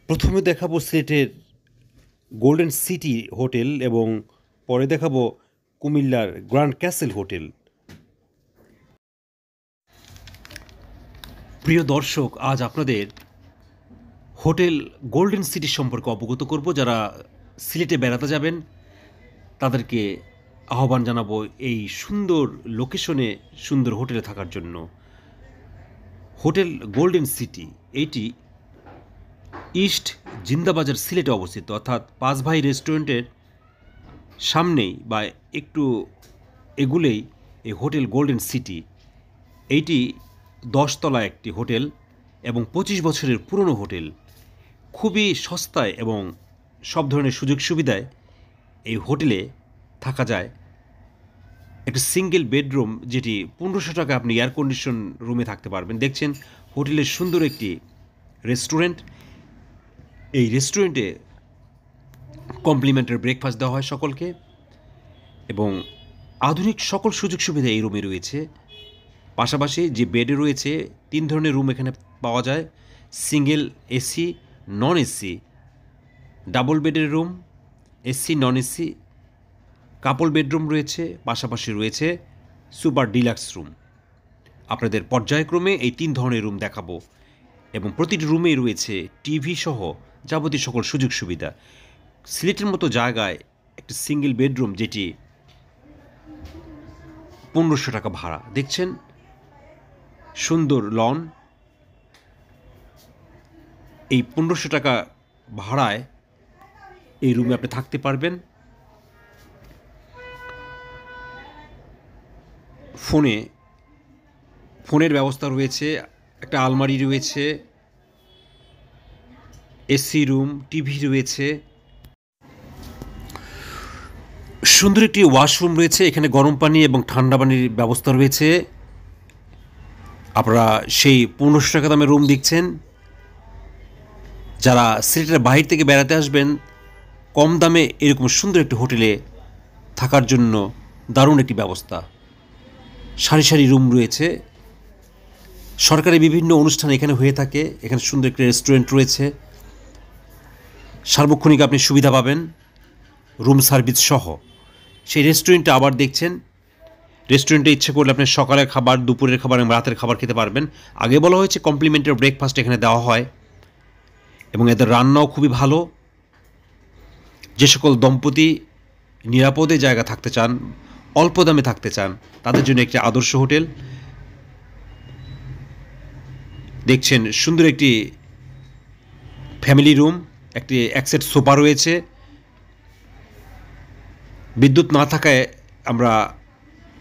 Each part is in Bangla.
প্রথমে দেখাবো সিলেটের গোল্ডেন সিটি হোটেল এবং পরে দেখাবো কুমিল্লার গ্র্যান্ড ক্যাসেল হোটেল। প্রিয় দর্শক, আজ আপনাদের হোটেল গোল্ডেন সিটি সম্পর্কে অবগত করব। যারা সিলেটে বেড়াতে যাবেন তাদেরকে আহ্বান জানাবো এই সুন্দর লোকেশনে সুন্দর হোটেলে থাকার জন্য। হোটেল গোল্ডেন সিটি এইটি ইস্ট জিন্দাবাজার সিলেটে অবস্থিত, অর্থাৎ পাঁচ ভাই রেস্টুরেন্টের সামনেই বা একটু এগুলেই এই হোটেল গোল্ডেন সিটি। এইটি 10 তলা একটি হোটেল এবং 25 বছরের পুরনো হোটেল। খুবই সস্তায় এবং সব ধরনের সুযোগ সুবিধায় এই হোটেলে থাকা যায়। একটা সিঙ্গেল বেডরুম, যেটি 1500 টাকা আপনি এয়ার কন্ডিশন রুমে থাকতে পারবেন। দেখছেন হোটেলের সুন্দর একটি রেস্টুরেন্ট। এই রেস্টুরেন্টে কমপ্লিমেন্টারি ব্রেকফাস্ট দেওয়া হয় সকলকে এবং আধুনিক সকল সুযোগ সুবিধা এই রুমে রয়েছে। পাশাপাশি যে বেডে রয়েছে 3 ধরনের রুম এখানে পাওয়া যায়: single AC, non AC, double বেডের রুম, এসি নন এসি, কাপল বেডরুম রয়েছে। পাশাপাশি রয়েছে সুপার ডিলাক্স রুম। আপনাদের পর্যায়ক্রমে এই 3 ধরনের রুম দেখাবো এবং প্রতিটি রুমেই রয়েছে টিভি সহ যাবতীয় সকল সুযোগ সুবিধা। সিলেটের মতো জায়গায় একটি সিঙ্গেল বেডরুম, যেটি 1500 টাকা ভাড়া। দেখছেন সুন্দর লন। এই 1500 টাকা ভাড়ায় এই রুমে আপনি থাকতে পারবেন। ফোনের ব্যবস্থা রয়েছে, একটা আলমারি রয়েছে, এসি রুম, টিভি রয়েছে, সুন্দর একটি ওয়াশরুম রয়েছে। এখানে গরম পানি এবং ঠান্ডা পানির ব্যবস্থা রয়েছে। আপনারা সেই 1500 টাকা দামের রুম দেখছেন। যারা সিলেটের বাহির থেকে বেড়াতে আসবেন, কম দামে এরকম সুন্দর একটি হোটেলে থাকার জন্য দারুণ একটি ব্যবস্থা। সারি সারি রুম রয়েছে। সরকারি বিভিন্ন অনুষ্ঠান এখানে হয়ে থাকে। এখানে সুন্দর একটি রেস্টুরেন্ট রয়েছে। সার্বক্ষণিক আপনি সুবিধা পাবেন রুম সার্ভিস সহ। সেই রেস্টুরেন্টে আবার দেখছেন, রেস্টুরেন্টে ইচ্ছে করলে আপনি সকালের খাবার, দুপুরের খাবার এবং রাতের খাবার খেতে পারবেন। আগে বলা হয়েছে কমপ্লিমেন্টারি ব্রেকফাস্ট এখানে দেওয়া হয় এবং এদের রান্নাও খুবই ভালো। যে সকল দম্পতি নিরাপদে জায়গা থাকতে চান, অল্প দামে থাকতে চান, তাদের জন্য একটি আদর্শ হোটেল। দেখছেন সুন্দর একটি ফ্যামিলি রুম, একটি এক সেট সোফা রয়েছে। বিদ্যুৎ না থাকায় আমরা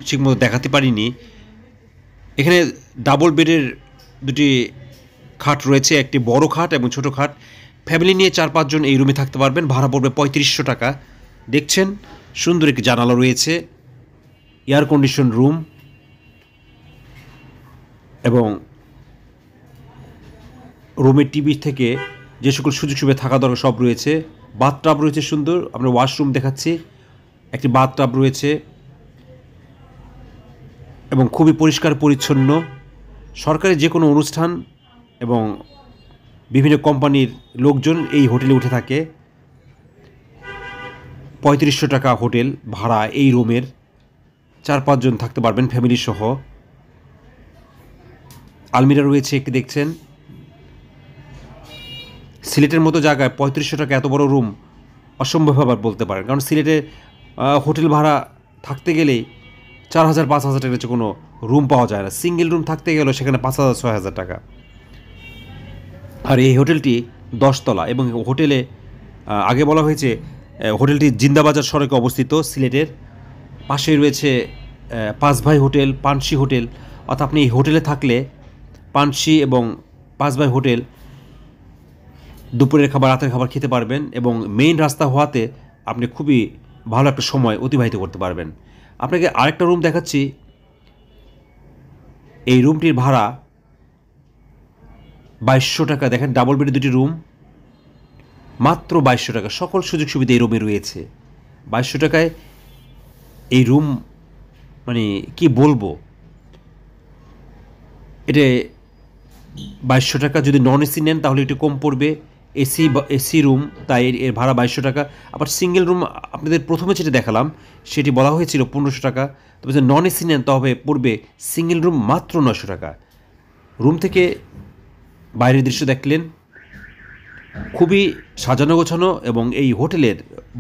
ঠিকমতো দেখাতে পারিনি। এখানে ডাবল বেডের দুটি খাট রয়েছে, একটি বড় খাট এবং ছোট খাট। ফ্যামিলি নিয়ে 4-5 জন এই রুমে থাকতে পারবেন। ভাড়া পড়বে 3500 টাকা। দেখছেন সুন্দর একটি জানালা রয়েছে, এয়ার কন্ডিশন রুম এবং রুমের টিভি থেকে যে সকল সুযোগ সুবিধা থাকা দরকার সব রয়েছে। বাথটাব রয়েছে সুন্দর। আমরা ওয়াশরুম দেখাচ্ছি, একটি বাথটাব রয়েছে এবং খুবই পরিষ্কার পরিচ্ছন্ন। সরকারি যে কোনো অনুষ্ঠান এবং বিভিন্ন কোম্পানির লোকজন এই হোটেলে উঠে থাকে। 3500 টাকা হোটেল ভাড়া এই রুমের। 4-5 জন থাকতে পারবেন ফ্যামিলি সহ। আলমিরা রয়েছে একটি, দেখছেন। সিলেটের মতো জায়গায় 3500 টাকা এত বড় রুম অসম্ভব আবার বলতে পারেন, কারণ সিলেটে হোটেল ভাড়া থাকতে গেলেই 4000-5000 টাকার নিচে কোনো রুম পাওয়া যায় না। সিঙ্গেল রুম থাকতে গেলেও সেখানে 5000-6000 টাকা। আর এই হোটেলটি 10 তলা এবং হোটেলে আগে বলা হয়েছে হোটেলটি জিন্দাবাজার সড়কে অবস্থিত। সিলেটের পাশেই রয়েছে পাঁচ ভাই হোটেল, পানসি হোটেল। অর্থাৎ আপনি এই হোটেলে থাকলে পানসি এবং পাঁচ ভাই হোটেল দুপুরের খাবার, রাতের খাবার খেতে পারবেন এবং মেইন রাস্তা হওয়াতে আপনি খুবই ভালো একটা সময় অতিবাহিত করতে পারবেন। আপনাকে আরেকটা রুম দেখাচ্ছি। এই রুমটির ভাড়া 2200 টাকা। দেখেন ডাবল বেডের দুটি রুম, মাত্র 2200 টাকা। সকল সুযোগ সুবিধা এই রুমে রয়েছে। 2200 টাকায় এই রুম, মানে কি বলবো, এটা 2200 টাকা। যদি নন এসি নেন তাহলে একটু কম পড়বে, এসি রুম, তাই এর ভাড়া 2200 টাকা। আবার সিঙ্গেল রুম আপনাদের প্রথমে যেটা দেখালাম সেটি বলা হয়েছিল 1500 টাকা, তবে যদি নন এসি নেন তবে পড়বে সিঙ্গেল রুম মাত্র 900 টাকা। রুম থেকে বাইরের দৃশ্য দেখলেন, খুবই সাজানো গোছানো, এবং এই হোটেলের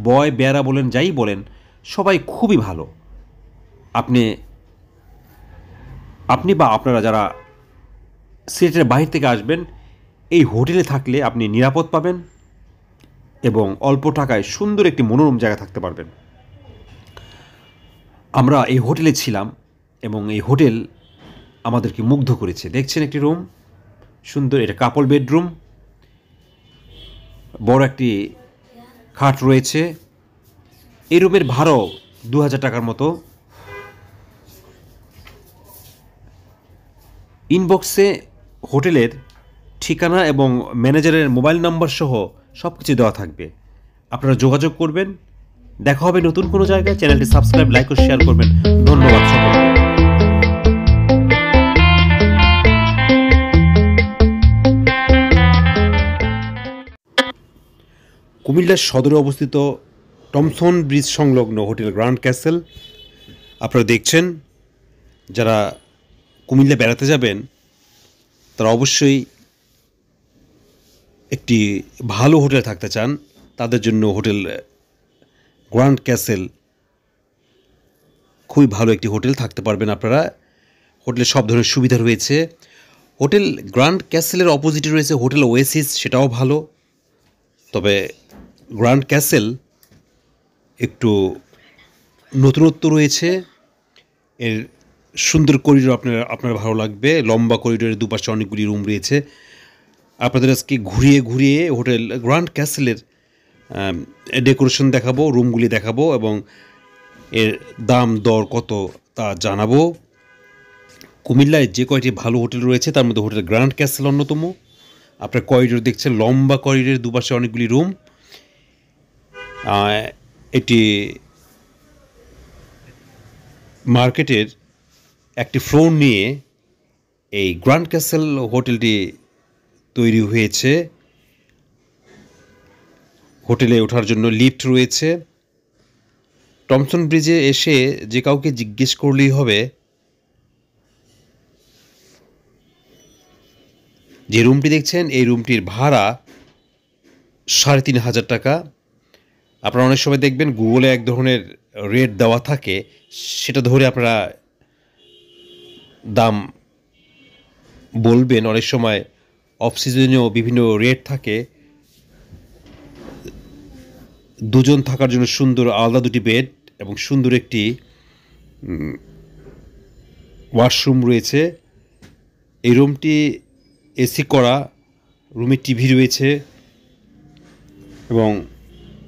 বয় বেয়ারা বলেন যাই বলেন সবাই খুবই ভালো। আপনি বা আপনারা যারা সিলেটের বাইরে থেকে আসবেন এই হোটেলে থাকলে আপনি নিরাপদ পাবেন এবং অল্প টাকায় সুন্দর একটি মনোরম জায়গা থাকতে পারবেন। আমরা এই হোটেলে ছিলাম এবং এই হোটেল আমাদেরকে মুগ্ধ করেছে। দেখছেন একটি রুম, সুন্দর, এটা কাপল বেডরুম, বড় একটি খাট রয়েছে। এই রুমের ভাড়াও 2000 টাকার মতো। ইনবক্সে হোটেলের ঠিকানা এবং ম্যানেজারের মোবাইল নাম্বার সহ সব কিছু দেওয়া থাকবে, আপনারা যোগাযোগ করবেন। দেখা হবে নতুন কোনো জায়গায়। চ্যানেলটি সাবস্ক্রাইব, লাইক ও শেয়ার করবেন। ধন্যবাদ সকলকে। কুমিল্লার সদরে অবস্থিত টমসন ব্রিজ সংলগ্ন হোটেল গ্র্যান্ড ক্যাসেল আপনারা দেখছেন। যারা কুমিল্লা বেড়াতে যাবেন তারা অবশ্যই একটি ভালো হোটেলে থাকতে চান, তাদের জন্য হোটেল গ্র্যান্ড ক্যাসেল খুবই ভালো একটি হোটেল, থাকতে পারবেন আপনারা। হোটেলে সব ধরনের সুবিধা রয়েছে। হোটেল গ্র্যান্ড ক্যাসেলের অপোজিটে রয়েছে হোটেল ওয়েসিস, সেটাও ভালো। তবে গ্র্যান্ড ক্যাসেল একটু নতুনত্ব রয়েছে, এর সুন্দর করিডোর আপনার ভালো লাগবে। লম্বা করিডোরের দুপাশে অনেকগুলি রুম রয়েছে। আপনাদের আজকে ঘুরিয়ে ঘুরিয়ে হোটেল গ্র্যান্ড ক্যাসেলের ডেকোরেশন দেখাবো, রুমগুলি দেখাবো এবং এর দাম দর কত তা জানাবো। কুমিল্লায় যে কয়টি ভালো হোটেল রয়েছে তার মধ্যে হোটেল গ্র্যান্ড ক্যাসেল অন্যতম। আপনার করিডোর দেখছেন, লম্বা করিডোরের দুপাশে অনেকগুলি রুম। এটি মার্কেটের একটি ফ্লোর নিয়ে এই গ্র্যান্ড ক্যাসেল হোটেলটি তৈরি হয়েছে। হোটেলে ওঠার জন্য লিফট রয়েছে। টমসন ব্রিজে এসে যে কাউকে জিজ্ঞেস করলেই হবে যে রুমটি দেখছেন এই রুমটির ভাড়া 3500 টাকা। আপনারা অনেক সময় দেখবেন গুগলে এক ধরনের রেট দেওয়া থাকে, সেটা ধরে আপনারা দাম বলবেন। অনেক সময় অফ সিজনেও বিভিন্ন রেট থাকে। দুজন থাকার জন্য সুন্দর আলাদা দুটি বেড এবং সুন্দর একটি ওয়াশরুম রয়েছে। এই রুমটি এসি করা, রুমে টিভি রয়েছে এবং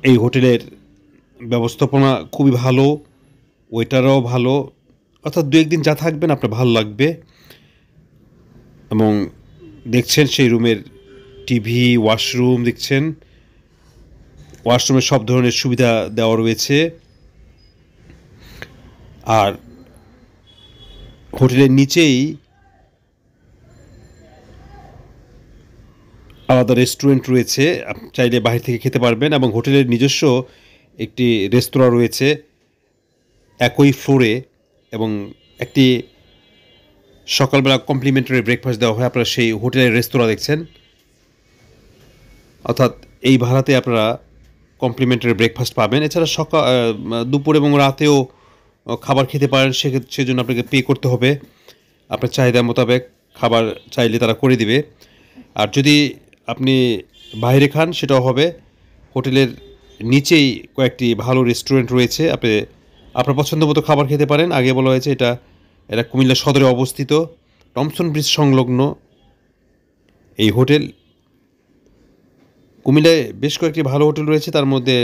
এই হোটেলের ব্যবস্থাপনা খুবই ভালো, ওয়েটাররাও ভালো। অর্থাৎ দু একদিন যা থাকবেন আপনার ভালো লাগবে। এবং দেখছেন সেই রুমের টিভি, ওয়াশরুম দেখছেন। ওয়াশরুমে সব ধরনের সুবিধা দেওয়া রয়েছে। আর হোটেলের নিচেই আলাদা রেস্টুরেন্ট রয়েছে, চাইলে বাইরে থেকে খেতে পারবেন। এবং হোটেলের নিজস্ব একটি রেস্তোরাঁ রয়েছে একই ফ্লোরে, এবং একটি সকালবেলা কমপ্লিমেন্টারি ব্রেকফাস্ট দেওয়া হয়। আপনারা সেই হোটেলের রেস্তোরাঁ দেখছেন। অর্থাৎ এই ভাড়াতে আপনারা কমপ্লিমেন্টারি ব্রেকফাস্ট পাবেন। এছাড়া দুপুর এবং রাতেও খাবার খেতে পারেন, সেজন্য আপনাকে পে করতে হবে। আপনার চাহিদা মোতাবেক খাবার চাইলে তারা করে দিবে। আর যদি আপনি বাইরে খান সেটাও হবে। হোটেলের নিচেই কয়েকটি ভালো রেস্টুরেন্ট রয়েছে, আপনার পছন্দ মতো খাবার খেতে পারেন। আগে বলা হয়েছে এটা কুমিল্লা সদরে অবস্থিত, টমসন ব্রিজ সংলগ্ন এই হোটেল। কুমিল্লায় বেশ কয়েকটি ভালো হোটেল রয়েছে, তার মধ্যে